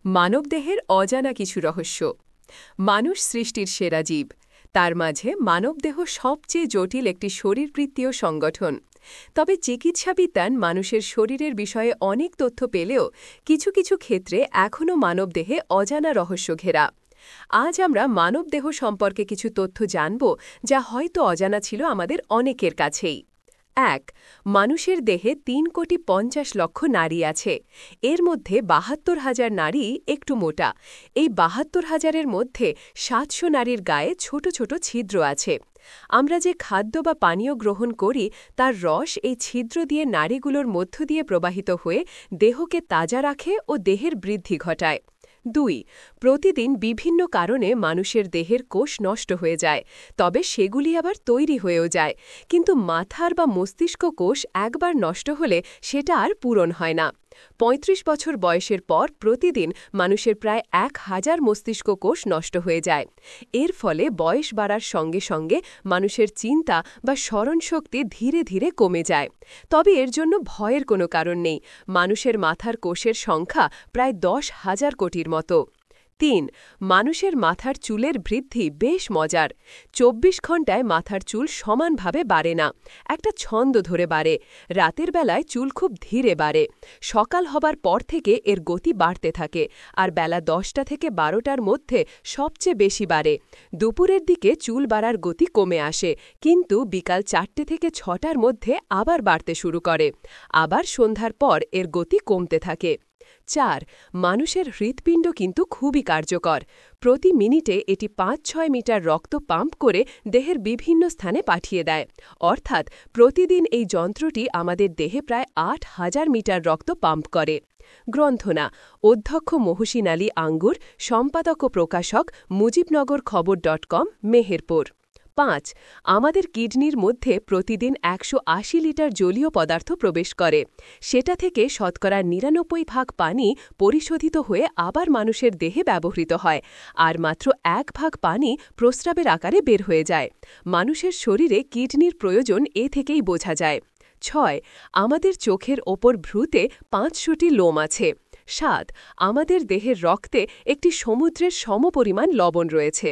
মানবদেহের অজানা কিছু রহস্য। মানুষ সৃষ্টির সেরা জীব, তার মাঝে মানবদেহ সবচেয়ে জটিল একটি শরীরবৃত্তীয় সংগঠন। তবে চিকিৎসাবিজ্ঞান মানুষের শরীরের বিষয়ে অনেক তথ্য পেলেও কিছু কিছু ক্ষেত্রে এখনও মানবদেহে অজানা রহস্য ঘেরা। আজ আমরা মানবদেহ সম্পর্কে কিছু তথ্য জানব যা হয়তো অজানা ছিল আমাদের অনেকের কাছেই। ১. মানুষের দেহে ৩,৫০,০০,০০০ নাড়ি আছে। এর মধ্যে ৭২,০০০ নাড়ি একটু মোটা। এই ৭২,০০০-এর মধ্যে ৭০০ নাড়ির গায়ে ছোট ছোট ছিদ্র আছে। আমরা যে খাদ্য বা পানীয় গ্রহণ করি তার রস এই ছিদ্র দিয়ে নাড়িগুলোর মধ্য দিয়ে প্রবাহিত হয়ে দেহকে তাজা রাখে ও দেহের বৃদ্ধি ঘটায়। ২. প্রতিদিন বিভিন্ন কারণে মানুষের দেহের কোষ নষ্ট হয়ে যায়, তবে সেগুলি আবার তৈরি হয়েও যায়। কিন্তু মাথার বা মস্তিষ্ক কোষ একবার নষ্ট হলে সেটা আর পূরণ হয় না। ৩৫ বছর বয়সের পর প্রতিদিন মানুষের প্রায় ১,০০০ মস্তিষ্ক কোষ নষ্ট হয়ে যায়। এর ফলে বয়স বাড়ার সঙ্গে সঙ্গে মানুষের চিন্তা বা স্মরণশক্তি ধীরে ধীরে কমে যায়। তবে এর জন্য ভয়ের কোনো কারণ নেই। মানুষের মাথার কোষের সংখ্যা প্রায় ১০,০০০ কোটির মতো। ৩. মানুষের মাথার চুলের বৃদ্ধি বেশ মজার। ২৪ ঘণ্টায় মাথার চুল সমানভাবে বাড়ে না, একটা ছন্দ ধরে বাড়ে। রাতের বেলায় চুল খুব ধীরে বাড়ে। সকাল হবার পর থেকে এর গতি বাড়তে থাকে, আর বেলা ১০টা থেকে ১২টার মধ্যে সবচেয়ে বেশি বাড়ে। দুপুরের দিকে চুল বাড়ার গতি কমে আসে, কিন্তু বিকাল ৪টে থেকে ৬টার মধ্যে আবার বাড়তে শুরু করে। আবার সন্ধ্যার পর এর গতি কমতে থাকে। ৪. মানুষের হৃৎপিণ্ড কিন্তু খুবই কার্যকর। প্রতি মিনিটে এটি ৫-৬ মিটার রক্ত পাম্প করে দেহের বিভিন্ন স্থানে পাঠিয়ে দেয়। অর্থাৎ প্রতিদিন এই যন্ত্রটি আমাদের দেহে প্রায় ৮,০০০ মিটার রক্ত পাম্প করে। গ্রন্থনা: অধ্যক্ষ মহসিন আলী আঙ্গুর, সম্পাদক ও প্রকাশক মুজিবনগর খবর.com, মেহেরপুর। ৫. আমাদের কিডনির মধ্যে প্রতিদিন ১৮০ লিটার জলীয় পদার্থ প্রবেশ করে। সেটা থেকে শতকরা ৯৯ পানি পরিশোধিত হয়ে আবার মানুষের দেহে ব্যবহৃত হয়, আর মাত্র ১ পানি প্রস্রাবের আকারে বের হয়ে যায়। মানুষের শরীরে কিডনির প্রয়োজন এ থেকেই বোঝা যায়। ৬. আমাদের চোখের ওপর ভ্রুতে ৫০০টি লোম আছে। ৭. আমাদের দেহের রক্তে একটি সমুদ্রের সমপরিমাণ লবণ রয়েছে।